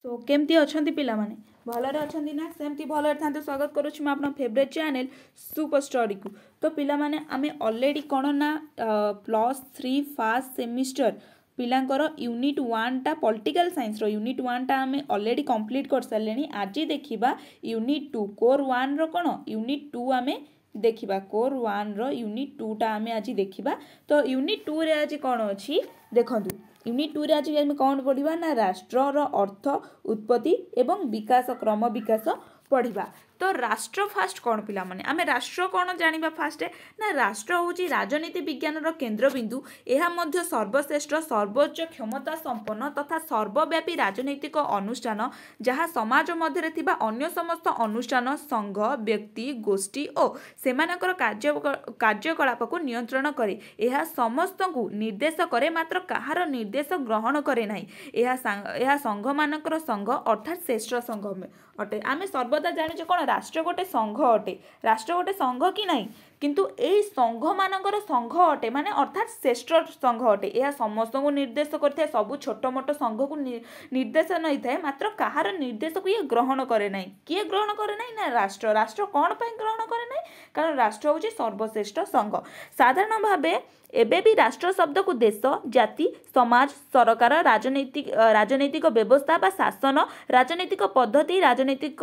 तो केमती अछंती पिला माने भलरे अछंती ना सेमती भलरे थांते स्वागत करूछु म आपन फेवरेट चैनल सुपर स्टडी को। तो पिला माने आमे ऑलरेडी कोन ना +3 फर्स्ट सेमिस्टर पिलांकर यूनिट 1 टा पॉलिटिकल साइंस रो यूनिट 1 टा आमे ऑलरेडी कंप्लीट कर सारलेनी। आज देखिबा यूनिट 2 कोर 1 रो कोन यूनिट 2 आमे देखिबा कोर 1 रो यूनिट 2 टा आमे आज देखिबा। तो यूनिट 2 रे आज कोन अछि देखंतु यूनिट 2 रे आज आमे कोन पढिबा ना राष्ट्र रो अर्थ उत्पत्ति एवं विकास क्रम विकास पढ़िबा। तो राष्ट्र फास्ट कौन पिला माने आमे राष्ट्र कौन जानिबा फास्ट ना राष्ट्र होची राजनीति विज्ञान रो केंद्र बिंदु। एहा मध्य सर्वश्रेष्ठ सर्वोच्च क्षमता संपन्न तथा सर्वव्यापी राजनैतिक अनुष्ठान जहाँ समाज मध्य थिबा अन्य समस्त अनुष्ठान संघ व्यक्ति गोष्ठी और सेमानकर कार्यकलाप को नियंत्रण करे। एहा समस्त को निर्देश करे मात्र कहार निर्देश ग्रहण करे नाही। एहा संघ मानकर संघ अर्थात श्रेष्ठ संघ अटे। आमे सर्वदा जानिछे कोन राष्ट्र गोटे संघ अटे। राष्ट्र गोटे संघ कि नहीं किंतु ए संघ मानकर संघ अटे माने अर्थात श्रेष्ठ संघ अटे। यह समस्त को निर्देश करथे सबु छोट मोट संघ को निर्देश नहीं थाए मात्र कहार निर्देश को ये ग्रहण करे नहीं। किए ग्रहण करे नहीं ना राष्ट्र। राष्ट्र कौन पर ग्रहण करे नहीं कारण राष्ट्र होची सर्वश्रेष्ठ संघ। साधारण भावे एबे भी राष्ट्र शब्द को देश जाति समाज सरकार राजनैतिक व्यवस्था बा शासन राजनैतिक पद्धति राजनैतिक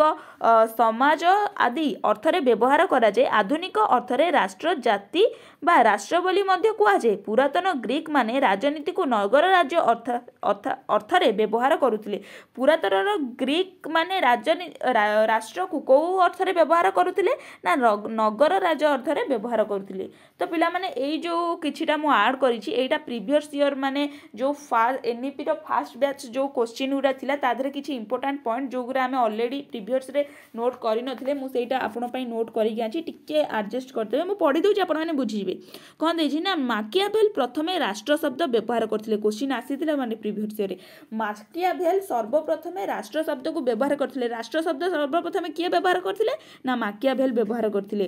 समाज आदि अर्थरे व्यवहार करा जाए। आधुनिक अर्थरे राष्ट्र जाति बा राष्ट्र बोली मध्य कुआ जाए। पुरातन ग्रीक माने राजनीति को नगर राज्य अर्थरे व्यवहार करुथिले। पुरातन ग्रीक माने राष्ट्र को को अर्थरे व्यवहार करुथिले ना नगर राज्य अर्थरे व्यवहार करुथिले। तो पिला माने एई जो किछिटा मु ऐड करिछि एटा प्रीवियस ईयर माने जो एनईपी रो फर्स्ट बैच जो क्वेश्चन उरा थिला तादरे किछि इंपोर्टेंट पॉइंट जो गुरा हमें ऑलरेडी प्रीवियस रे नोट करि नथिले मु सेटा आपन पई नोट करि गयाछि टिके एडजस्ट करदेबे। मु पढि दउछि आपन माने बुझि जिवे कोन देछि ना माकियाभेल प्रथमे राष्ट्र शब्द व्यवहार करथिले। क्वेश्चन आसीथिला माने प्रीवियस ईयर रे माकियाभेल सर्वप्रथमे राष्ट्र शब्द को व्यवहार करथिले। राष्ट्र शब्द सर्वप्रथमे किए व्यवहार करथिले ना माकियाभेल व्यवहार करथिले।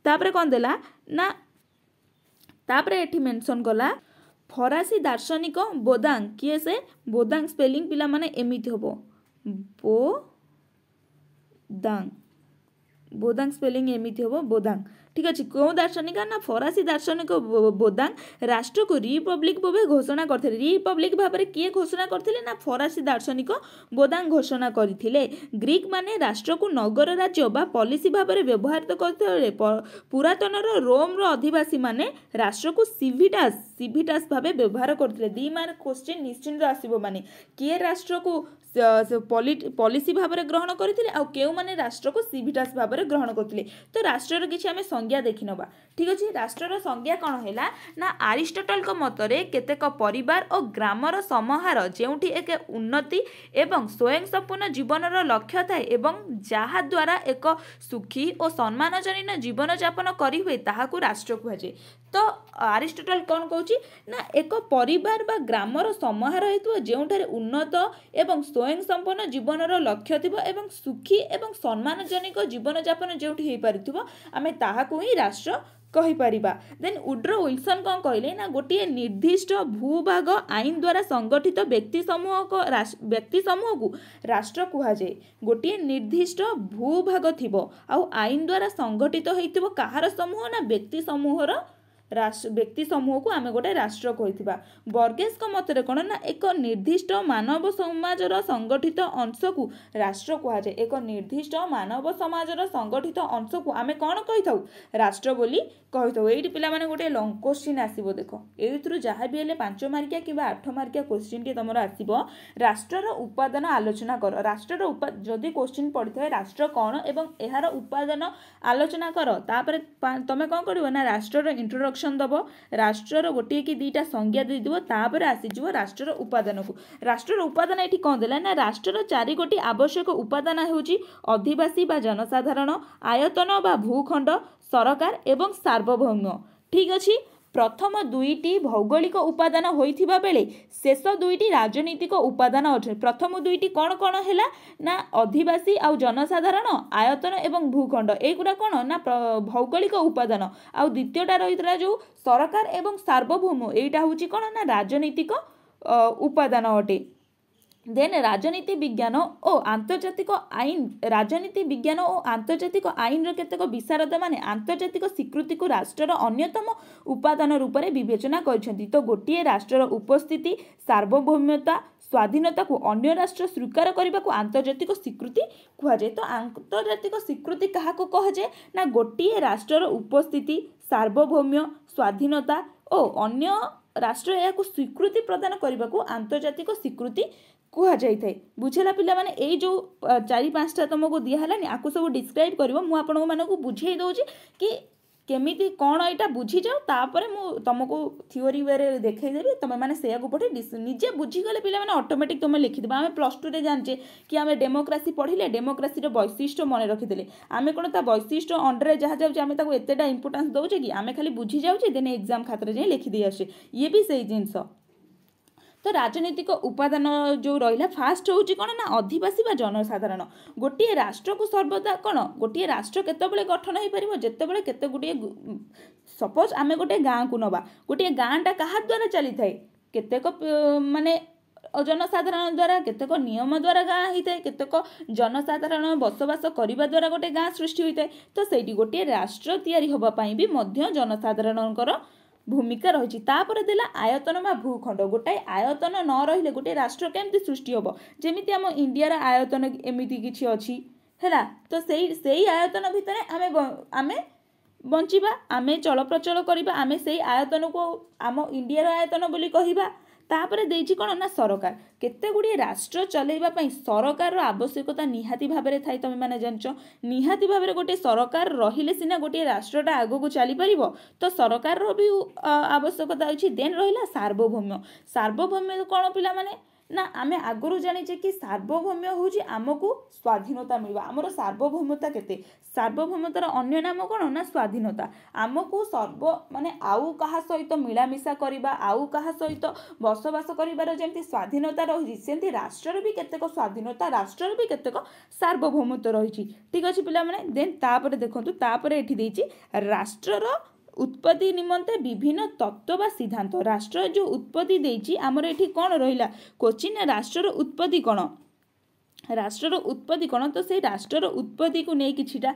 तापरे कोन देला ना तापरे एठी मेंशन कला फरासी दार्शनिक बोदांग किए से बोदांग स्पेलिंग पिला माने एमिति होबो बोदांग स्पेलिंग एमिति होबो बोदांग। ठीक अछि को दार्शनिक ना फरासी दार्शनिक बोदांग राष्ट्र को रिपब्लिक भाबे घोषणा करथिले। रिपब्लिक भाबे किए घोषणा करथिले ना फरासी दार्शनिक बोदांग घोषणा करथिले। ग्रीक माने राष्ट्र को नगर राज्य बा पॉलिसी भाबे व्यवहार करथिले। पुरातन रोम रो अधिवासी माने राष्ट्र को सिविटास भाबे व्यवहार करथिले। 2 मार्क क्वेश्चन निश्चित आसीबो माने किए राष्ट्र को पॉलिसी भाबे ग्रहण करथिले आ केउ माने राष्ट्र को सिविटास भाबे ग्रहण करथिले। तो राष्ट्र रो किछि हमें संज्ञा देखि नबा। ठीक अछि राष्ट्र रो संज्ञा कोन हैला ना अरिस्टोटल को मतरे केतेक परिवार और ग्रामर समाहार जेउठी एक उन्नति एवं स्वयं संपूर्ण जीवन रो लक्ष्य थाए एवं जहा द्वारा एक सुखी और सम्मानजनक जीवन यापन करि हुए ताहाकू राष्ट्र कुहा जाय। तो अरिस्टोटल कौन कहूँ ना एक परिवार बा ग्रामर समाहार हेतु जेउठारे उन्नत एवं स्वयं संपन्न जीवनर लक्ष्य थिबो एवं सुखी एवं सम्मानजनक जीवन यापन जेउठी हेई पारिथिबो आमे ताहाकू ही राष्ट्र कहि परिबा। देन वुड्रो विल्सन कौन कहले ना गोटे निर्दिष्ट भूभाग आईन द्वारा संगठित व्यक्ति समूह को राष्ट्र कुहा जाए। गोटे निर्दिष्ट भूभाग थिबो आ आईन द्वारा संगठित हेइथिबो कहार समूह ना व्यक्ति समूहर व्यक्ति समूह को आमे गोटे राष्ट्र कहिथिबा। बर्गेस को मतरे कोन ना एक निर्दिष्ट मानव समाजर संगठित अंश को राष्ट्र कुहा जाय। एक निर्दिष्ट मानव समाजर संगठित अंश को आमे कोन कहिथाउ राष्ट्र बोली कहिथाउ। एइटी पिला माने गोटे लॉन्ग क्वेश्चन आसीबो देखो एइथरु जहा भी हेले 5 मार्किया किबा 8 मार्किया क्वेश्चन टी तमरो आसीबो राष्ट्रर उपादान आलोचना कर। राष्ट्रर जदी क्वेश्चन पडिथाय राष्ट्र कोन एवं एहार उपादान आलोचना कर तापरे तमे कोन करिवो ना राष्ट्रर इंट्रोडक्शन दबो राष्ट्रर गोटे कि 2टा संज्ञा दे दिबो तापर आसी जिवो राष्ट्रर उपादान को। राष्ट्रर उपादान एठी कोन देला ना राष्ट्रर 4 गोटी आवश्यक उपादान हेउची अधिवासी बा जनसाधारण आयतन बा भूखंड सरकार एवं सार्वभौम। ठीक अछि प्रथम 2टी भौगोलिक उपादान होइथिबा बेले शेष 2टी राजनीतिक उपादान अटे। प्रथम 2टी कोन कोन हैला ना अधिवासी आ जनसाधारण आयतन एवं भूखंड एगुरा कोन ना भौगोलिक उपादान आ द्वितीयटा रहितला जो सरकार एवं सार्वभौम एटा होची कोन ना राजनीतिक उपादान अटे। देन राजनीति विज्ञान और आंतर्जातिक आईन राजनीति विज्ञान और आंतर्जातिक आईन केतेक विशारद माने आंतर्जातिक स्वीकृति को राष्ट्रर अन्यतम उपादान रूप में विवेचना करछन्ति। तो गोटे राष्ट्रर उपस्थिति सार्वभौमता स्वाधीनता को अन्य राष्ट्र स्वीकार करने को आंतर्जातिक स्वीकृति कहुए। तो आंतर्जातिक स्वीकृति क्या कहुए ना गोटे राष्ट्रर उपस्थिति सार्वभौम्य स्वाधीनता और अन्य राष्ट्र या स्वीकृति प्रदान करने को आंतर्जातिक स्वीकृति कहुए। बुझेगा पिला माने ए जो 4-5टा तुमको दिहलानी आपको सब डिस्क्राइब कर मुझे बुझे दूसरी कि केमिति कौन यहाँ बुझी जाओ तापर तुमको थ्योरी वे देखईदेवी तुम मैंने से पढ़े निजे बुझीगले पिला माने ऑटोमेटिक तुम लिखिदेव। आम +2 रे जाने कि आम डेमोक्रेसी पढ़िले डेमोक्रेसी वैशिष्ट्य मन रखीदे आम कौन ता वैशिष्ट्य अंडर जहाँ जाऊँ आम एतेटा इंपोर्टान्स दौचे कि आम खाली बुझी जाऊे देन एग्जाम खातर जाए लिखिदे आसे ये भी सही जिनस। तो राजनीतिक उपादान जो रहा फास्ट हूँ कौन ना अधिवासी बा जनसाधारण गोटे राष्ट्र को सर्वदा कौन गोटे राष्ट्र केतबेले गठन हो पार जितेबाला केते गुटे सपोज आम गोटे गाँ को नवा गोटे गाँटा क्या द्वारा चली थाए केतेक माने जनसाधारण द्वारा केतेक नियम द्वारा गाँ होता है केतेक जनसाधारण बसवास करने द्वारा गोटे गाँ सृष्टि होता है। तो सही गोटे राष्ट्र तैयारी होगापाई भी जनसाधारणकर भूमिका रही। तापर देला आयतन बा भूखंड गोटाए आयतन न रहिले गोटे राष्ट्र केमती सृष्टि हम जमीती आम इंडियार आयतन एमती किसी अच्छी है। तो सही आयतन भितर आमे बंचिबा आमे चल प्रचल करबा आमे सही आयतन को आम इंडियार आयतन बोली कहिबा। तापर देछि कोन ना सरकार केते गुडी राष्ट्र चलेबा पई सरकार आवश्यकता निहाती भाबरे थाई तमे माने जानचो निहाती भाबरे गोटे सरकार रहिले सिना गोटे राष्ट्रटा आगो को चली परिबो। तो सरकार रो भी आवश्यकता अछि। देन रहिला सार्वभौम्य सार्वभौम्य कोन पिला माने ना आमे आगुरु जानिचे कि सार्वभौम्य होउची आमको स्वाधीनता मिलबा आमर सार्वभौमता केते सार्वभौमतार अन्य नाम कोन ना स्वाधीनता आमको सर्व माने आउ कहा सहित मिलामिशा करिबा आउ कहा सहित बसवास करिबार जेमती स्वाधीनता रही सेमती राष्ट्र भी केतेक स्वाधीनता राष्ट्र भी केतेक सार्वभौमता रही। ठीक अछि पिला माने देन तापर देखंतु तापर एठी देछि राष्ट्रर उत्पत्ति निमंते विभिन्न तत्व बा सिद्धांत राष्ट्र जो उत्पत्ति देछि आमर एठी कोन रहिला क्वेश्चन राष्ट्रर उत्पत्ति कोन राष्ट्रर उत्पत्ति कोन। तो से राष्ट्रर उत्पत्ति को नहीं किछिटा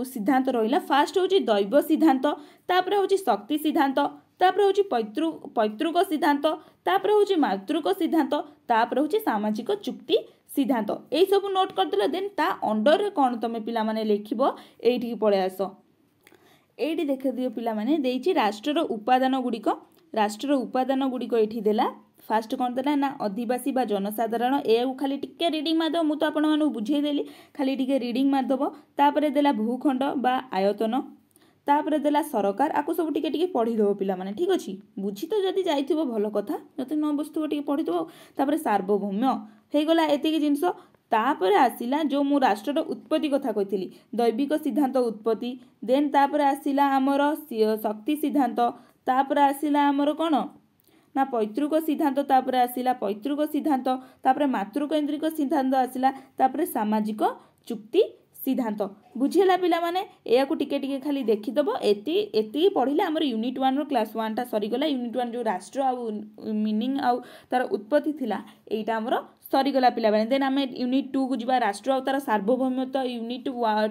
सिद्धांत रहिला। फास्ट होछि दैव सिद्धांत तापर होछि शक्ति सिद्धांत तापर होछि पैतृक सिद्धांत तापर होछि मातृक सिद्धांत तापर होछि सामाजिक चुक्ति सिद्धांत एई सब नोट कर देला। देन ता अंडर रे कोन तमे पिला माने लिखिबो एठी पळे आसो एठी देख दियो पिला माने देछि राष्ट्रर उपादान गुड़िक एठी देला। फास्ट कौन देला ना आदिवासी बा जनसाधारण ए खाली टिके रीडिंग मारदब मु तो आपण मानु बुझेदेली खाली टिके रीडिंग मारदब। तापर देला भूखंड बा आयतन तापर देला सरकार आको सब टिके टिके पढ़ी दबो पिला माने ठीक अछि बुझी तो जदी जाइथिबो भलो कथा जति न बस्तु टिके पढ़ी दबो। तापर सार्वभौम्य हे गला एतिकी जिंस तापर आसिला जो मु राष्ट्रर उत्पत्ति कथा कहितली दैविक सिद्धांत उत्पत्ति देन तापर आसिला हमर शक्ति सिद्धांत तापर आसिला हमर कोन ना पैतृक सिद्धांत तापर आसिला पैतृक सिद्धांत तापर मातृकेन्द्रिक सिद्धांत आसिला तापर सामाजिक चुक्ति सिद्धांत बुझेला पिला माने या को टिके टिके खाली देखिदब एति पढ़िले हमर यूनिट 1 रो क्लास 1 टा सरीगला यूनिट 1 जो राष्ट्र आ मीनिंग आ तार उत्पत्ति थिला एटा हमर सरीगला पिला माने। देन आम यूनिट 2 को जीवा राष्ट्र आ तार सार्वभौमत्व यूनिट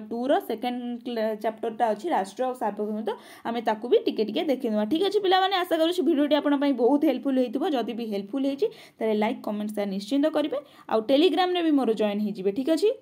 2 रो सेकंड चैप्टर टा अछि राष्ट्र आ सार्वभौमत्व आमे ताकू भी टिके टिके देखिनवा। ठीक अछि पिला माने आशा करू वीडियोटी आपन पई बहुत हेल्पफुल हेतिबो जदी भी हेल्पफुल हेछि तारे लाइक कमेंट शेयर निश्चिंत करिवे आ टेलीग्राम रे भी मोर जॉइन हे जिवे। ठीक अछि।